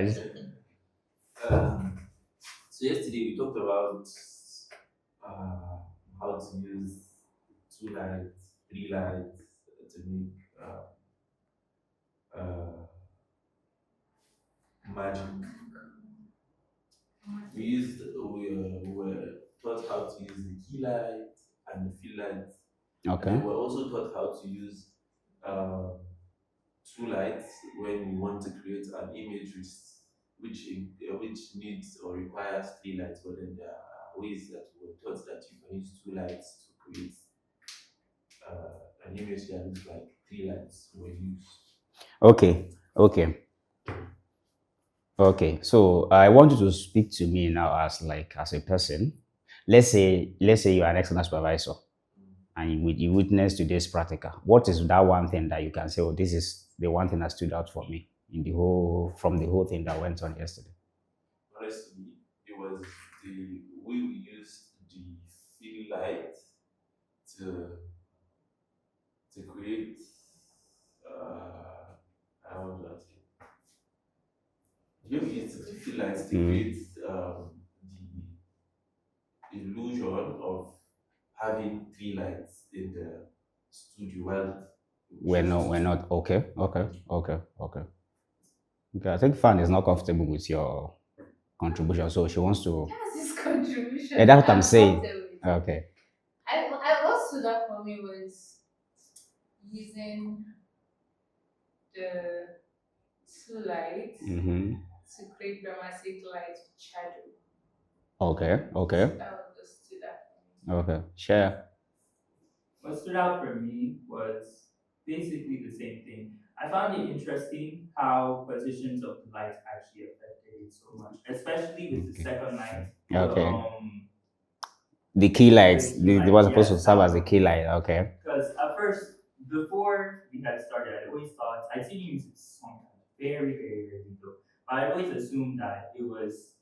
Yes. So yesterday we talked about how to use two lights, three lights to make uh, magic. We were taught how to use the key light and the fill light, and Okay. then we're also taught how to use uh, two lights when we want to create an image which needs or requires three lights. But then there are ways that we're taught that you can use two lights to create an image that looks like three lights were used. Okay. Okay. Okay. So I want you to speak to me now as like as a person. Let's say you are an external supervisor and you witness today's practical. What is that one thing that you can say, oh, this is the one thing that stood out for me in the whole from the whole thing that went on yesterday? Honestly, it was the way we used the fill light to create how do I say? The way we used the fill lights to Mm. create the illusion of having three lights in the studio while We're not. Okay. Okay. Okay. Okay. Okay. I think Fan is not comfortable with your contribution, so she wants to. That's his contribution. Yeah, that's what I'm I'm saying. comfortable with it. Okay. What stood out for me was using the two lights Mm-hmm. to create dramatic light with shadow. Okay. Okay. That was just stood out for me. Okay. Share. What stood out for me was basically the same thing. I found it interesting how positions of the light actually affected it so much, especially with the Okay. second light. Okay. Um, The key lights. the key They light, were supposed to yes, serve that as the one. key light. Okay. Because at first, before we had started, I always thought I'd seen you use it sometimes, very, very, very little. But I always assumed that it was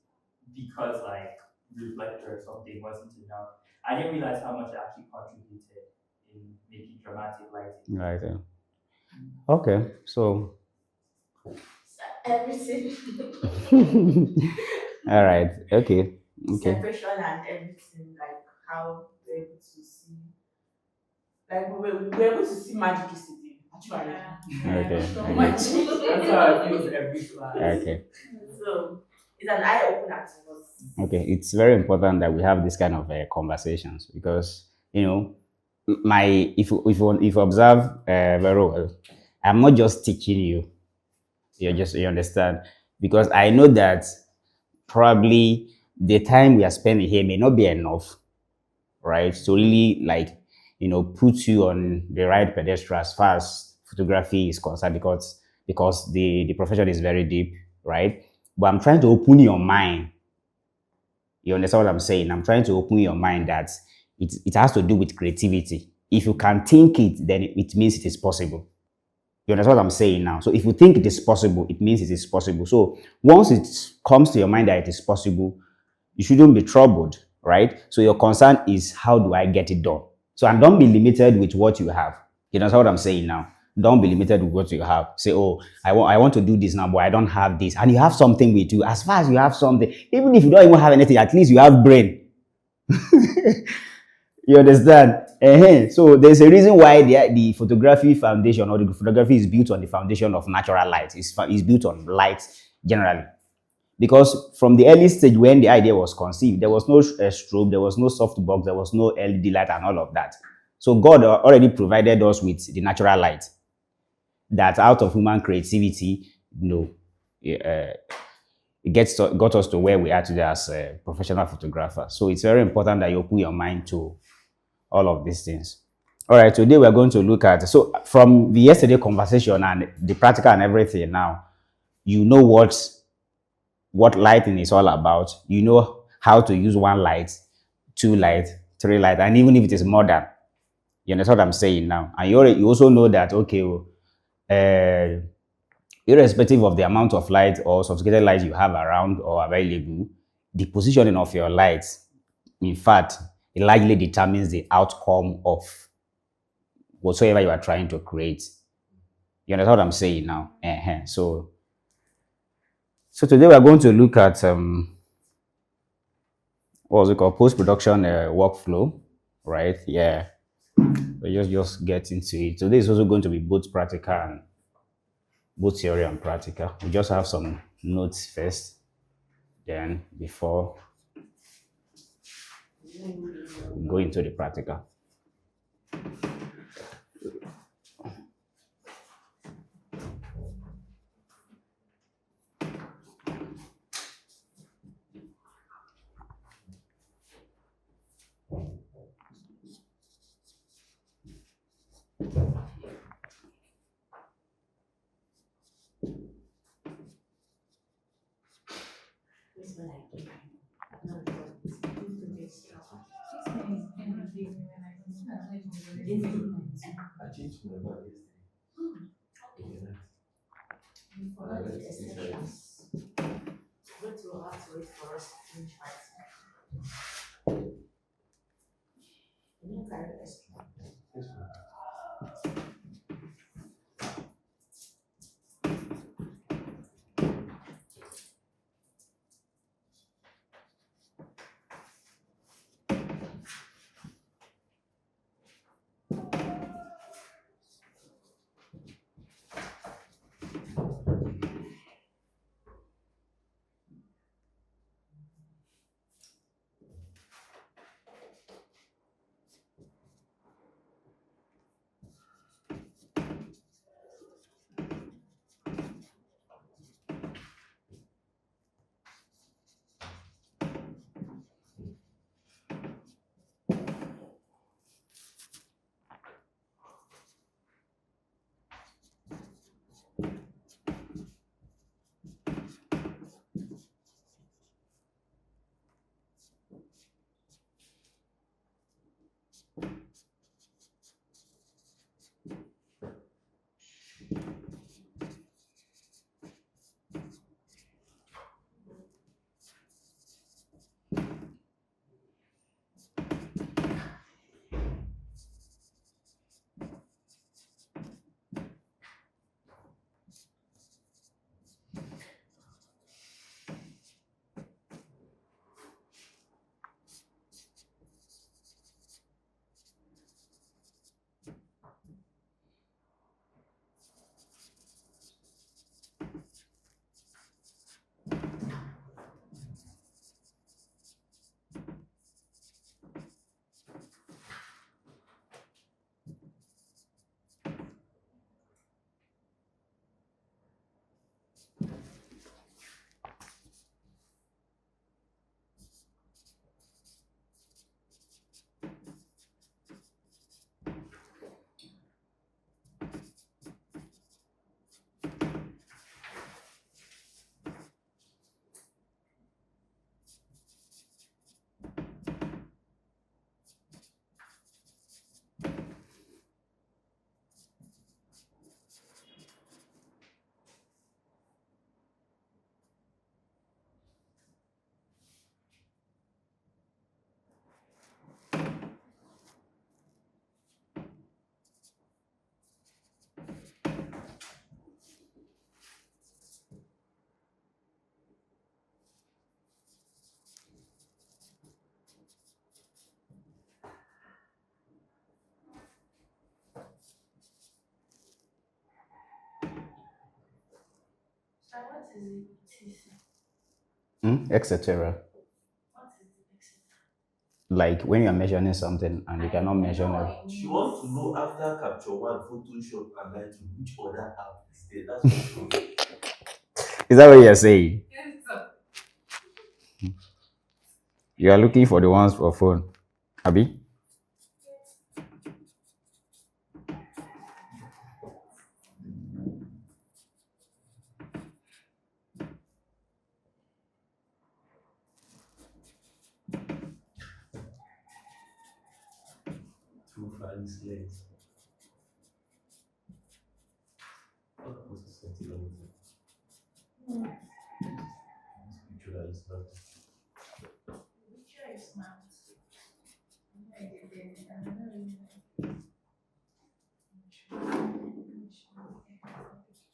because like reflector or something wasn't enough. I didn't realize how much it actually contributed in making dramatic lighting. Right. Okay. So. Everything. All right. Okay. Okay. Separation and everything, like how we're able to see, like we were able to see magic yesterday. Actually, Okay. so Okay. much. That's how I feel every class. Okay. So it's an eye opener to us. Okay. It's very important that we have this kind of conversations because my if you observe very well, I'm not just teaching you. You understand because I know that probably the time we are spending here may not be enough, right? To really like put you on the right pedestal as far as photography is concerned because the profession is very deep, right? But I'm trying to open your mind. You understand what I'm saying? I'm trying to open your mind that it has to do with creativity. If you can think it, then it means it is possible. You understand what I'm saying now? So if you think it is possible, it means it is possible. So once it comes to your mind that it is possible, you shouldn't be troubled, right? So your concern is how do I get it done? So and don't be limited with what you have. You understand what I'm saying now? Don't be limited with what you have. Say, oh, I want to do this now, but I don't have this. And you have something with you. As far as you have something, even if you don't even have anything, at least you have brain. You understand? So there's a reason why the photography foundation or the photography is built on the foundation of natural light. It's built on light generally. Because from the early stage when the idea was conceived, there was no strobe, there was no softbox, there was no LED light and all of that. So God already provided us with the natural light that out of human creativity, it got us to where we are today as a professional photographer. So it's very important that you open your mind to all of these things. All right, today we're going to look at, so from the yesterday conversation and the practical and everything now, you know what lighting is all about. You know how to use one light, two light, three light, and even if it is modern, you understand what I'm saying now. And you also know that, okay, irrespective of the amount of light or sophisticated light you have around or available, the positioning of your lights, in fact, it largely determines the outcome of whatsoever you are trying to create. You understand what I'm saying now? So today we are going to look at what was it called, post production workflow, right? Yeah, we just get into it. Today is also going to be both practical and both theory and practical. We just have some notes first, then before we go into the practical. This one I give. No, I changed my mind yesterday. we forgot the exceptions. Wait, will have to wait for us to finish writing. Can you carry the extra? Yes, ma'am. So what is it? TC? Etc. What is the exception? Like when you're measuring something and you cannot measure it. She wants to know after Capture One, Photoshop, and Lightroom, which other app is there? That's what she wants. Is that what you're saying? Yes, sir. You are looking for the ones for phone, Abby? Two fancy legs. What was the sentimental? This picture that is not. Picture is not.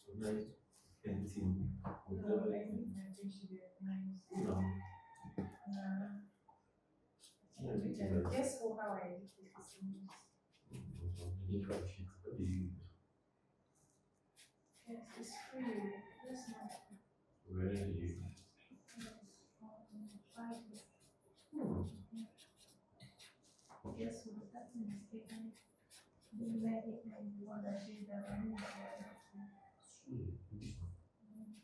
So nice painting. Whatever it is. Guess how I edit this image? Yes, it's free. That's not Where do you? five. Guess what? That's a mistake. Where the one that says that I need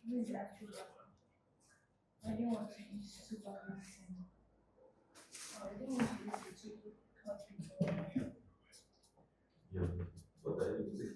this is the actual one. I didn't want to use super consent. I didn't want to use the two copies. Yeah. What are you doing?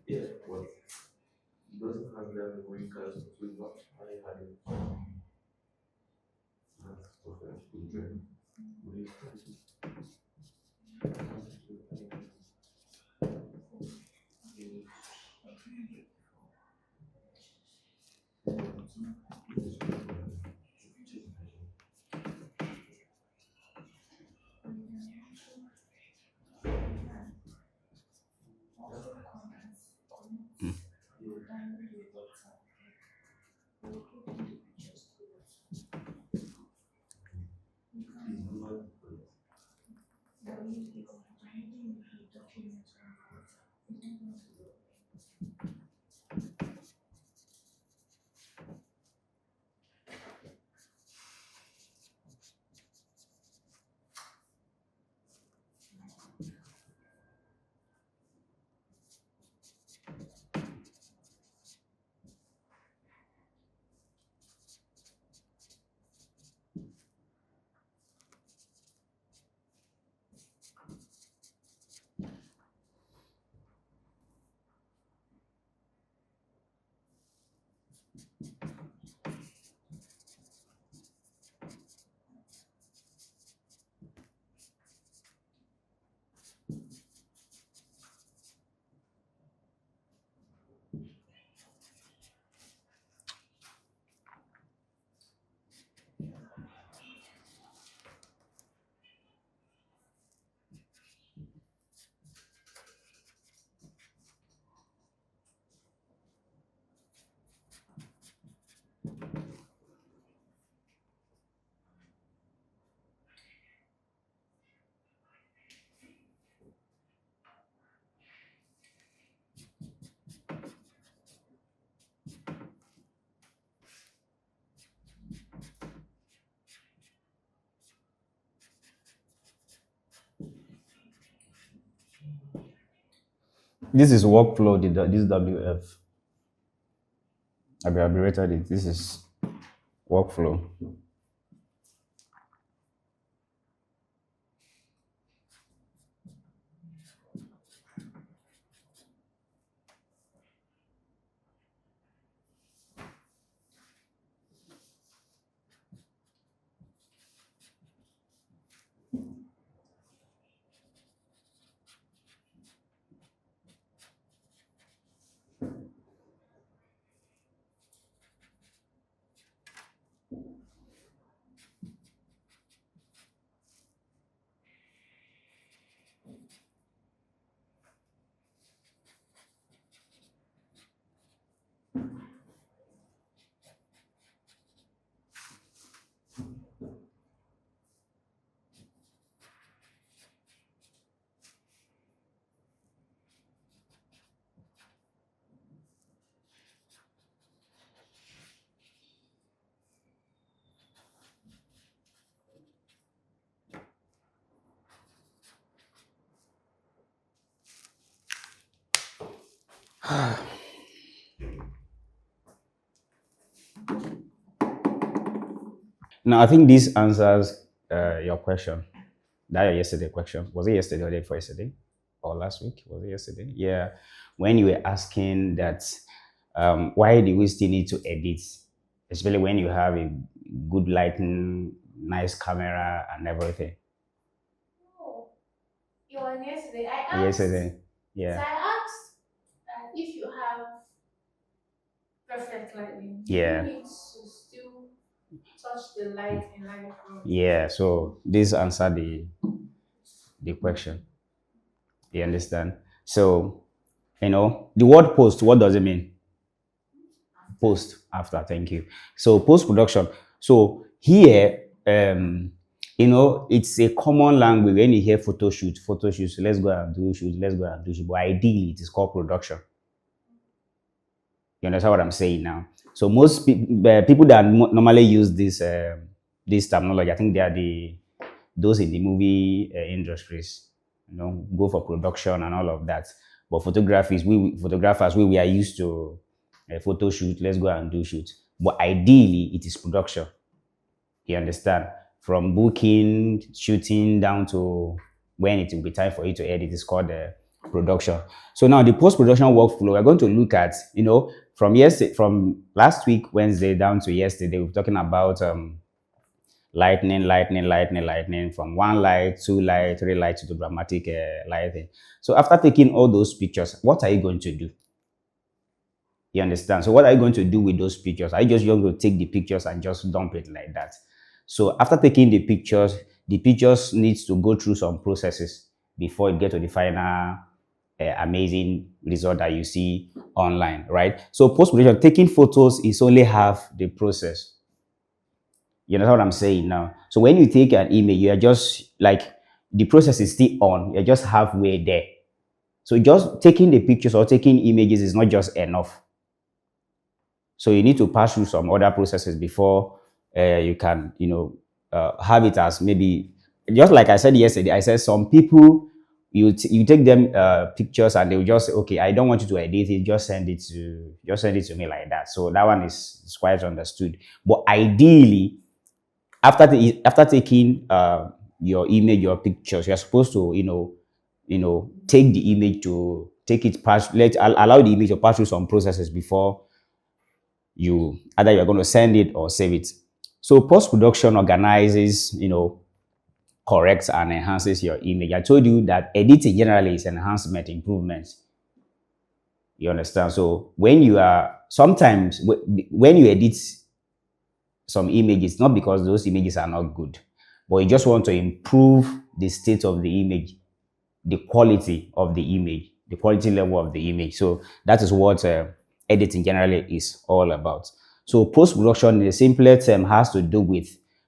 Yeah, well, it doesn't have that memory card, so it's not high value. That's perfect. Good job. This is workflow, this WF. I've abbreviated it. This is workflow. Now, I think this answers your question. That your yesterday question. Was it yesterday or day before yesterday? Or last week? Was it yesterday? Yeah. When you were asking that, why do we still need to edit? Especially when you have a good lighting, nice camera, and everything. No, it was yesterday. I asked. Yesterday. So Yeah. I asked that if you have perfect lighting, Yeah. you need to still touch the light in Lightroom. Yeah. So this answered the question. You understand? So, the word post, what does it mean? Post after, thank you. So post production. So here, it's a common language when you hear photo shoot, let's go and do shoot, let's go and do shoot. But ideally, it is called production. You understand what I'm saying now? So most people that normally use this terminology, I think they are those in the movie industries, go for production and all of that. But photographers, we are used to a photo shoot, let's go and do shoot. But ideally, it is production. You understand? From booking, shooting, down to when it will be time for you to edit, it's called production. So now the post-production workflow, we're going to look at, from last week, Wednesday, down to yesterday, we're talking about lightning, from 1 light, 2 light, 3 light to the dramatic lighting. So after taking all those pictures, what are you going to do? You understand? So what are you going to do with those pictures? Are you just going to take the pictures and just dump it like that? So after taking the pictures needs to go through some processes before it gets to the final amazing result that you see online, right? So post-production, taking photos is only half the process. You know what I'm saying now? So when you take an image, you are just like, the process is still on. You're just halfway there. So just taking the pictures or taking images is not just enough. So you need to pass through some other processes before you can, have it as maybe, just like I said yesterday, I said some people, you take them pictures and they will just say, okay, I don't want you to edit it, just send it to me like that. So that one is quite understood. But ideally, after taking your image, your pictures, you're supposed to, take the image to allow the image to pass through some processes before either you're going to send it or save it. So post-production organizes, corrects and enhances your image. I told you that editing generally is enhancement, improvement. You understand? So sometimes when you edit some images, not because those images are not good, but you just want to improve the state of the image, the quality of the image, the quality level of the image. So that is what editing generally is all about. So post-production, in the simplest term, has to do with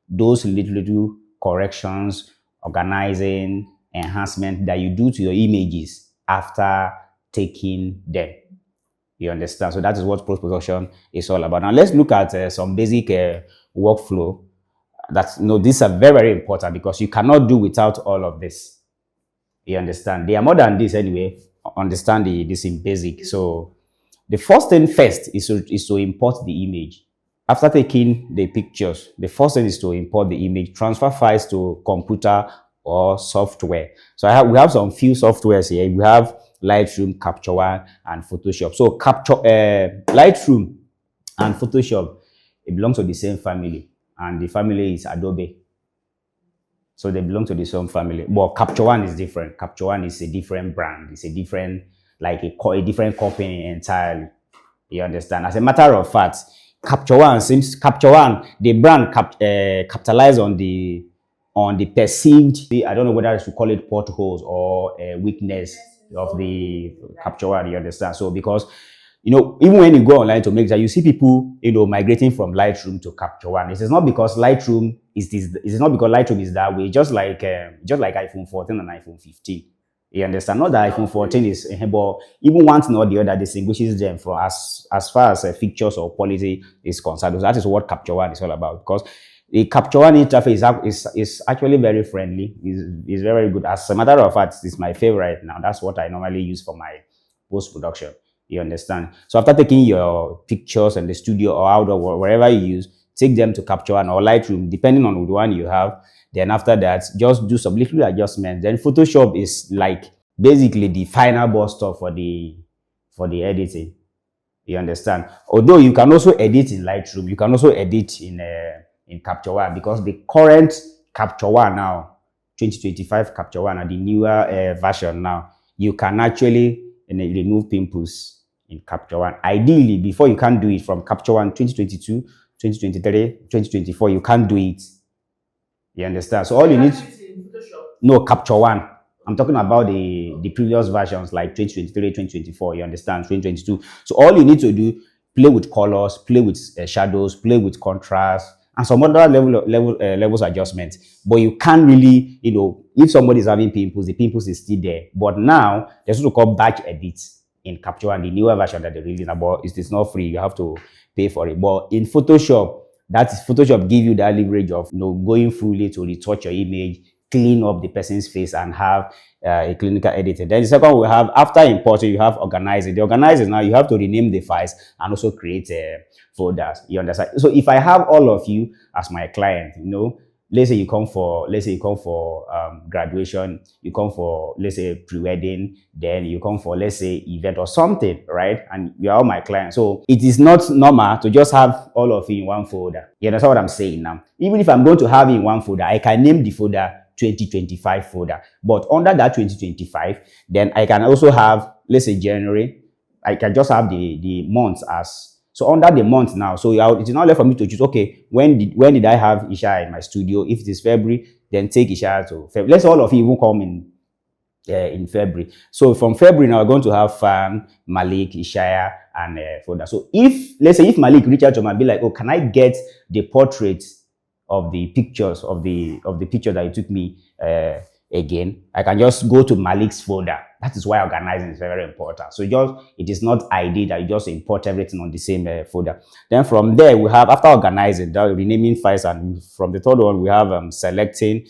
those little corrections, organizing, enhancement that you do to your images after taking them. You understand? So that is what post-production is all about. Now let's look at some basic workflow. These are very, very important because you cannot do without all of this. You understand? They are more than this anyway. Understand this in basic. So the first thing first is to import the image. After taking the pictures, the first thing is to import the image, transfer files to computer or software. So we have some few softwares here. We have Lightroom, Capture One, and Photoshop. So Lightroom and Photoshop, it belongs to the same family, and the family is Adobe. So they belong to the same family. But Capture One is different. Capture One is a different brand. It's a different, like a different company entirely. You understand? As a matter of fact, Capture One, the brand capitalized on the perceived, I don't know whether I should call it potholes or weakness of the Capture One. You understand? So because even when you go online to make that, you see people migrating from Lightroom to Capture One. It is not because Lightroom is this. It is not because Lightroom is that way. Just like iPhone 14 and iPhone 15. You understand? Not that iPhone 14 is, but even one thing or the other distinguishes them from as far as features or quality is concerned. So that is what Capture One is all about. Because the Capture One interface is actually very friendly. Is very, very good. As a matter of fact, it's my favorite now. That's what I normally use for my post production. You understand? So after taking your pictures in the studio or outdoor, wherever you use, take them to Capture One or Lightroom, depending on the one you have. Then after that, just do some little adjustments. Then Photoshop is like basically the final boss stop for the editing. You understand? Although you can also edit in Lightroom, you can also edit in Capture One, because the current Capture One now, 2025 Capture One, and the newer version now, you can actually remove pimples in Capture One. Ideally, before you can do it from Capture One 2022, 2023, 2024, you can't do it. You understand? So all you need, no, Capture One. I'm talking about the previous versions like 2023, 2024, you understand, 2022. So all you need to do, play with colors, play with shadows, play with contrast, and some other levels adjustments. But you can't really, if somebody is having pimples, the pimples is still there. But now there's what we call batch edits in Capture One, the newer version that they're releasing. But it's not free, you have to pay for it. But in Photoshop, Photoshop give you that leverage of going fully to retouch your image, clean up the person's face, and have a clinical editing. Then the second we have, after importing, you have organizing. The organizing now, you have to rename the files and also create folders. You understand? So if I have all of you as my client, let's say you come for graduation, you come for, let's say, pre-wedding, then you come for, let's say, event or something, right? And you are all my clients. So it is not normal to just have all of you in one folder. You understand what I'm saying now? Even if I'm going to have it in one folder, I can name the folder 2025 folder. But under that 2025, then I can also have, let's say, January. I can just have the months as. So under the month now, so it's not left for me to choose, okay, when did I have Isha in my studio? If it is February, then take Isha to February. Let's all of you even come in February. So from February now, we're going to have Fan, Malik, Ishaya, and Foda. So let's say if Malik reach out to me and be like, oh, can I get the portrait of the pictures of the picture that you took me again? I can just go to Malik's folder. That is why organizing is very important. So it is not ideal that you just import everything on the same folder. Then from there, we have, after organizing, that renaming files, and from the third one, we have selecting,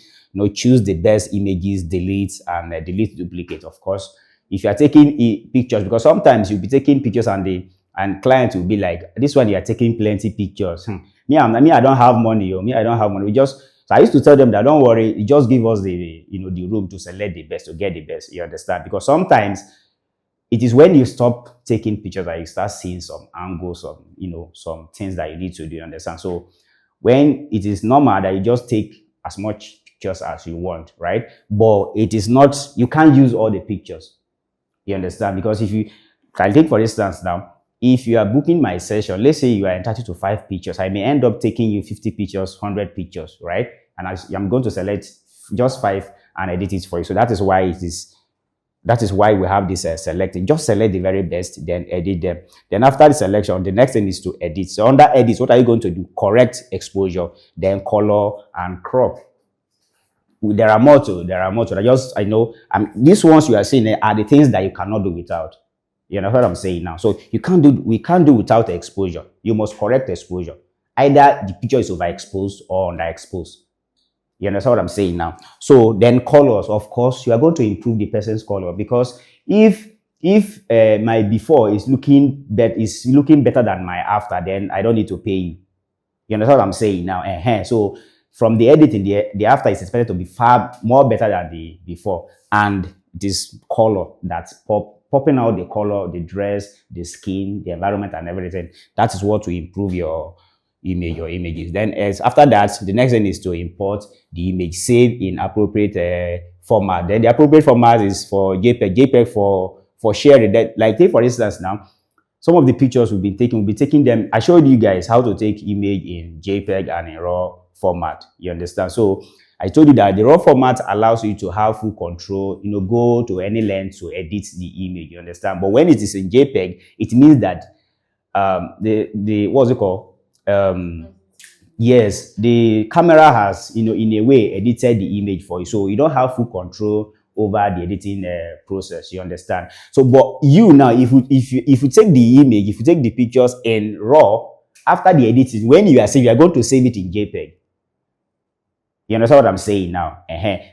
choose the best images, delete, and delete duplicate, of course. If you are taking pictures, because sometimes you'll be taking pictures and clients will be like, this one, you are taking plenty pictures. Me, I don't have money, or me, I don't have money. So I used to tell them that, don't worry, just give us the room to select the best, to get the best. You understand? Because sometimes it is when you stop taking pictures that you start seeing some angles, some things that you need to do. You understand? So when it is normal that you just take as much pictures as you want, right? But it is not, you can't use all the pictures. You understand? Because if you can take, for instance, now, if you are booking my session, let's say you are entitled to 5 pictures, I may end up taking you 50 pictures, 100 pictures, right? And I'm going to select just 5 and edit it for you. So that is why we have this selecting. Just select the very best, then edit them. Then after the selection, the next thing is to edit. So under edit, what are you going to do? Correct exposure, then color and crop. There are more to. I know. These ones you are seeing are the things that you cannot do without. You know what I'm saying now? So we can't do without exposure. You must correct exposure. Either the picture is overexposed or underexposed. You understand what I'm saying now? So then colors, of course, you are going to improve the person's color, because if my before is looking better than my after, then I don't need to pay you. You understand what I'm saying now? So from the editing, the after is expected to be far more better than the before, and this color that's popping out, the color, the dress, the skin, the environment, and everything. That is what will improve your images. Then after that, the next thing is to import the image, save in appropriate format. Then the appropriate format is for JPEG for sharing. That, like, take for instance now, some of the pictures we'll be taking them. I showed you guys how to take image in JPEG and in RAW format. You understand? So I told you that the RAW format allows you to have full control, go to any length to edit the image, you understand? But when it is in JPEG, it means that what's it called? Yes, the camera has, in a way, edited the image for you. So you don't have full control over the editing process, you understand? So, but you now, if you take the image, if you take the pictures in RAW, after the editing, when you are saving, you are going to save it in JPEG. You understand what I'm saying now?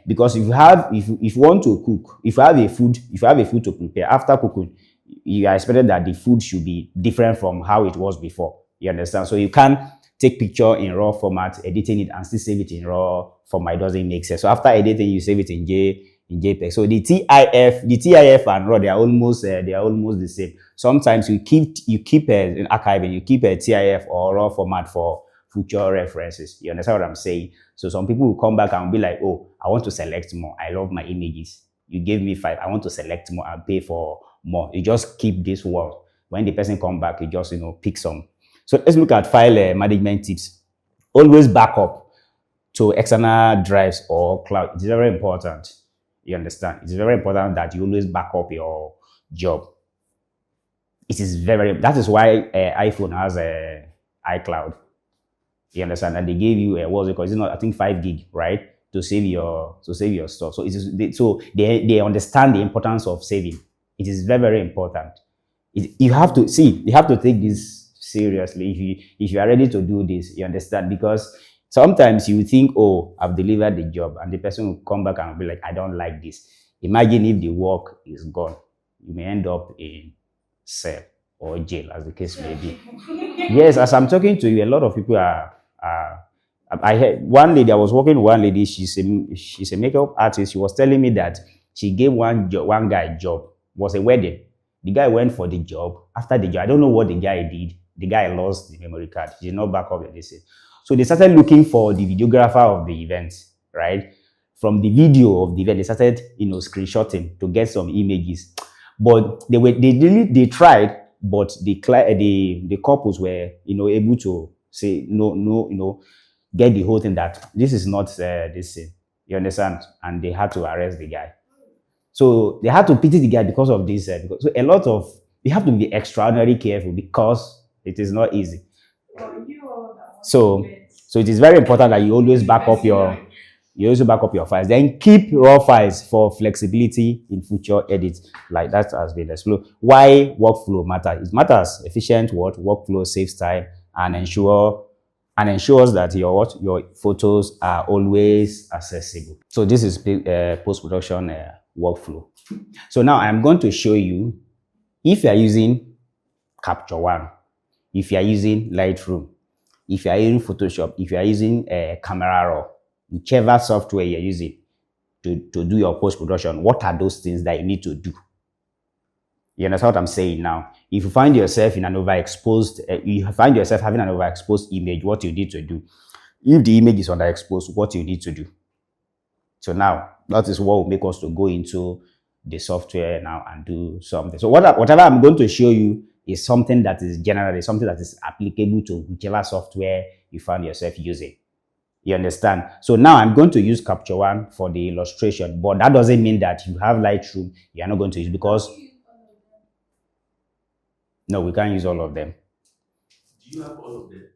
Because if you want to cook, if you have a food to prepare, after cooking, you are expected that the food should be different from how it was before. You understand? So you can't take picture in raw format, editing it and still save it in raw format. It doesn't make sense. So after editing, you save it in JPEG. So the TIF and RAW, they are almost the same. Sometimes you keep an archiving, you keep a TIF or RAW format for future references. You understand what I'm saying? So some people will come back and be like, oh, I want to select more. I love my images. You gave me 5. I want to select more and pay for more. You just keep this one. When the person come back, you just pick some. So let's look at file management tips. Always back up to external drives or cloud. It's very important. You understand? It's very important that you always back up your job. It is that is why iPhone has iCloud. You understand? And they gave you what's it called? It's not, I think 5 gig, right? To save your stuff. So they understand the importance of saving. It is very important. You have to take this seriously. If you are ready to do this, you understand? Because sometimes you think, oh, I've delivered the job, and the person will come back and be like, I don't like this. Imagine if the work is gone. You may end up in cell or jail, as the case may be. Yes, as I'm talking to you, a lot of people are I heard one lady, I was working with one lady, she's a makeup artist. She was telling me that she gave one guy a job, was a wedding. The guy went for the job. After the job, I don't know what the guy did. The guy lost the memory card. He did not back up anything. So they started looking for the videographer of the event, right? From the video of the event, they started, screenshotting to get some images. But they tried, but the couples were, able to say no, get the whole thing that this is not this thing. You understand? And they had to arrest the guy. So they had to pity the guy because of this. So you have to be extraordinarily careful because it is not easy. So it is very important that you always back up your files. Then keep raw files for flexibility in future edits. Like that has been explored. Why workflow matters? It matters. Efficient workflow saves time and ensures that your photos are always accessible. So this is post-production workflow. So now I'm going to show you if you are using Capture One, if you are using Lightroom, if you are using Photoshop, if you are using Camera Raw, whichever software you're using to do your post-production, what are those things that you need to do? You understand what I'm saying now? If you find yourself in an you find yourself having an overexposed image, what you need to do. If the image is underexposed, what you need to do. So now, that is what will make us to go into the software now and do something. So whatever I'm going to show you is something that is general, something that is applicable to whichever software you find yourself using. You understand? So now I'm going to use Capture One for the illustration, but that doesn't mean that you have Lightroom, you are not going to use, because no, we can't use all of them. Do you have all of them?